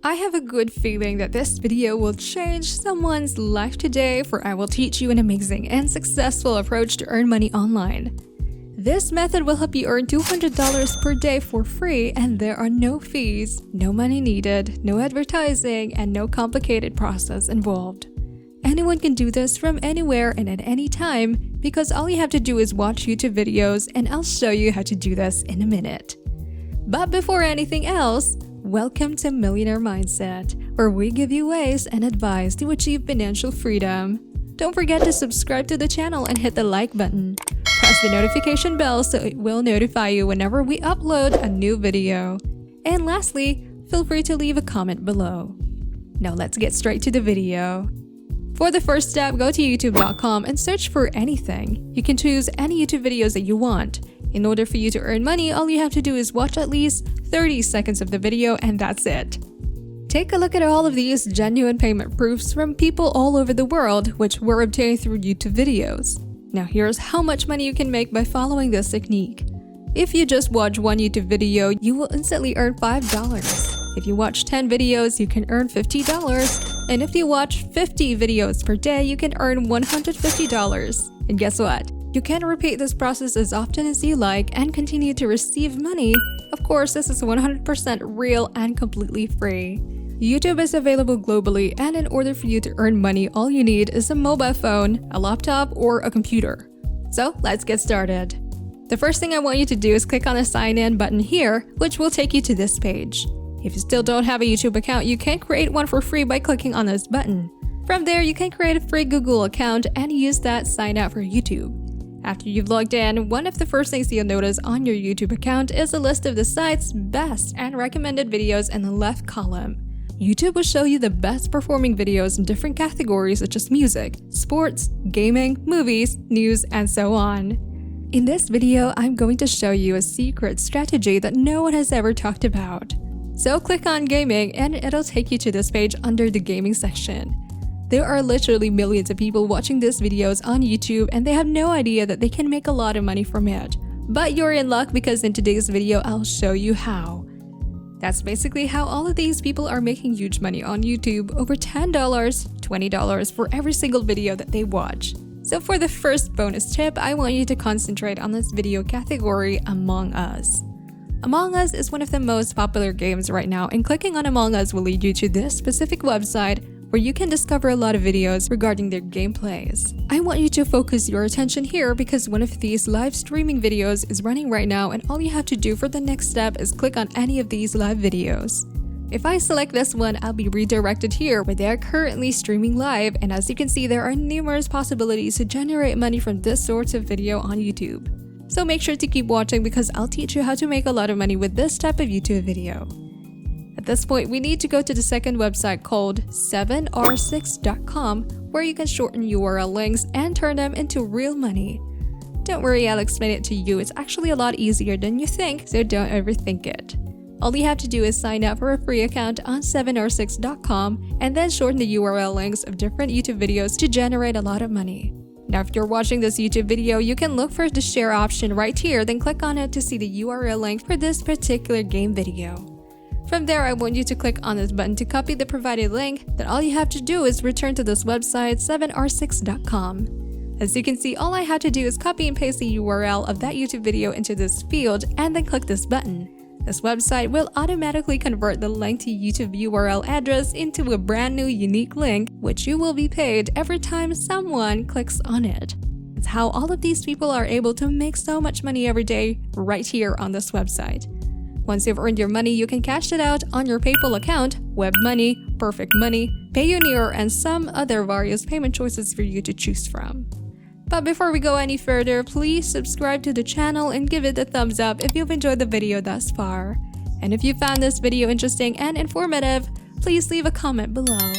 I have a good feeling that this video will change someone's life today, for I will teach you an amazing and successful approach to earn money online. This method will help you earn $200 per day for free, and there are no fees, no money needed, no advertising, and no complicated process involved. Anyone can do this from anywhere and at any time, because all you have to do is watch YouTube videos, and I'll show you how to do this in a minute. But before anything else, welcome to Millionaire Mindset, where we give you ways and advice to achieve financial freedom. Don't forget to subscribe to the channel and hit the like button. Press the notification bell so it will notify you whenever we upload a new video. And lastly, feel free to leave a comment below. Now let's get straight to the video. For the first step, go to youtube.com and search for anything. You can choose any YouTube videos that you want. In order for you to earn money, all you have to do is watch at least 30 seconds of the video, and that's it. Take a look at all of these genuine payment proofs from people all over the world, which were obtained through YouTube videos. Now here's how much money you can make by following this technique. If you just watch one YouTube video, you will instantly earn $5. If you watch 10 videos, you can earn $50. And if you watch 50 videos per day, you can earn $150. And guess what? You can repeat this process as often as you like and continue to receive money. Of course, this is 100% real and completely free. YouTube is available globally, and in order for you to earn money, all you need is a mobile phone, a laptop, or a computer. So let's get started. The first thing I want you to do is click on the sign in button here, which will take you to this page. If you still don't have a YouTube account, you can create one for free by clicking on this button. From there, you can create a free Google account and use that sign up for YouTube. After you've logged in, one of the first things you'll notice on your YouTube account is a list of the site's best and recommended videos in the left column. YouTube will show you the best performing videos in different categories such as music, sports, gaming, movies, news, and so on. In this video, I'm going to show you a secret strategy that no one has ever talked about. So click on gaming and it'll take you to this page under the gaming section. There are literally millions of people watching these videos on YouTube, and they have no idea that they can make a lot of money from it. But you're in luck, because in today's video, I'll show you how. That's basically how all of these people are making huge money on YouTube, over $10, $20 for every single video that they watch. So for the first bonus tip, I want you to concentrate on this video category, Among Us. Among Us is one of the most popular games right now, and clicking on Among Us will lead you to this specific website where you can discover a lot of videos regarding their gameplays. I want you to focus your attention here, because one of these live streaming videos is running right now, and all you have to do for the next step is click on any of these live videos. If I select this one, I'll be redirected here where they are currently streaming live, and as you can see, there are numerous possibilities to generate money from this sort of video on YouTube. So make sure to keep watching, because I'll teach you how to make a lot of money with this type of YouTube video. At this point, we need to go to the second website called 7r6.com, where you can shorten URL links and turn them into real money. Don't worry, I'll explain it to you. It's actually a lot easier than you think, so don't overthink it. All you have to do is sign up for a free account on 7r6.com and then shorten the URL links of different YouTube videos to generate a lot of money. Now, if you're watching this YouTube video, you can look for the share option right here, then click on it to see the URL link for this particular game video. From there, I want you to click on this button to copy the provided link. Then all you have to do is return to this website, 7r6.com. As you can see, all I had to do is copy and paste the URL of that YouTube video into this field and then click this button. This website will automatically convert the lengthy YouTube URL address into a brand new unique link, which you will be paid every time someone clicks on it. It's how all of these people are able to make so much money every day right here on this website. Once you've earned your money, you can cash it out on your PayPal account, WebMoney, Perfect Money, Payoneer, and some other various payment choices for you to choose from. But before we go any further, please subscribe to the channel and give it a thumbs up if you've enjoyed the video thus far. And if you found this video interesting and informative, please leave a comment below.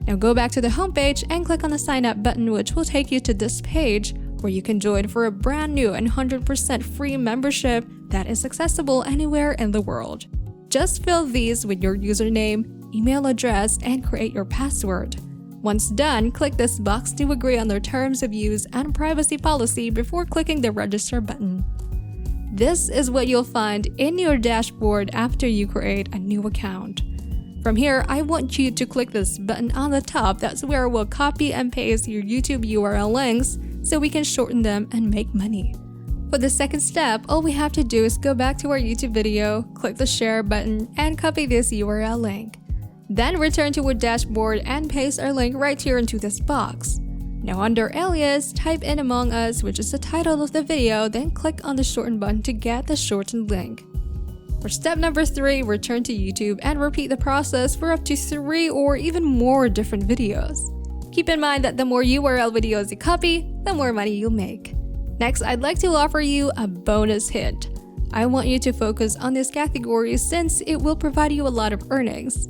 Now go back to the homepage and click on the sign up button, which will take you to this page where you can join for a brand new and 100% free membership that is accessible anywhere in the world. Just fill these with your username, email address, and create your password. Once done, click this box to agree on their terms of use and privacy policy before clicking the register button. This is what you'll find in your dashboard after you create a new account. From here, I want you to click this button on the top. That's where we'll copy and paste your YouTube URL links so we can shorten them and make money. For the second step, all we have to do is go back to our YouTube video, click the share button, and copy this URL link. Then return to our dashboard and paste our link right here into this box. Now under alias, type in Among Us, which is the title of the video, then click on the shorten button to get the shortened link. For step number 3, return to YouTube and repeat the process for up to 3 or even more different videos. Keep in mind that the more URL videos you copy, the more money you'll make. Next, I'd like to offer you a bonus hint. I want you to focus on this category since it will provide you a lot of earnings.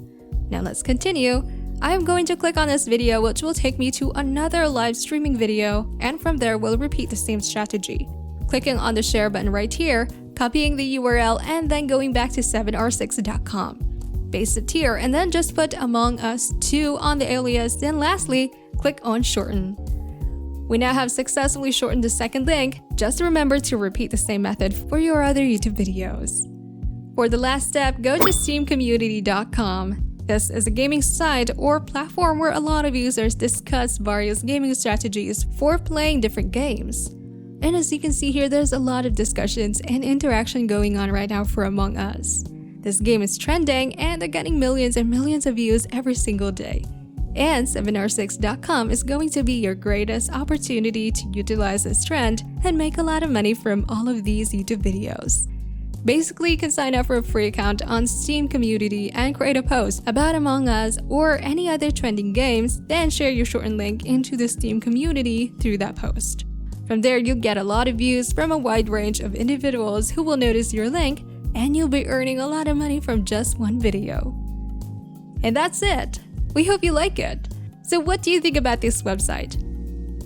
Now let's continue. I am going to click on this video, which will take me to another live streaming video, and from there we'll repeat the same strategy. Clicking on the share button right here, copying the URL, and then going back to 7r6.com. Paste it here and then just put Among Us 2 on the alias, then lastly, click on shorten. We now have successfully shortened the second link. Just remember to repeat the same method for your other YouTube videos. For the last step, go to steamcommunity.com. This is a gaming site or platform where a lot of users discuss various gaming strategies for playing different games. And as you can see here, there's a lot of discussions and interaction going on right now for Among Us. This game is trending and they're getting millions and millions of views every single day. And 7r6.com is going to be your greatest opportunity to utilize this trend and make a lot of money from all of these YouTube videos. Basically, you can sign up for a free account on Steam Community and create a post about Among Us or any other trending games, then share your shortened link into the Steam community through that post. From there, you'll get a lot of views from a wide range of individuals who will notice your link, and you'll be earning a lot of money from just one video. And that's it! We hope you like it! So what do you think about this website?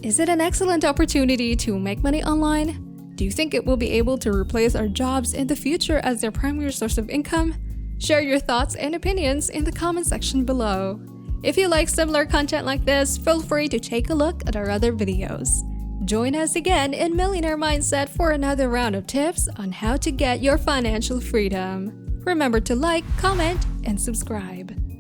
Is it an excellent opportunity to make money online? Do you think it will be able to replace our jobs in the future as their primary source of income? Share your thoughts and opinions in the comment section below. If you like similar content like this, feel free to take a look at our other videos. Join us again in Millionaire Mindset for another round of tips on how to get your financial freedom. Remember to like, comment, and subscribe.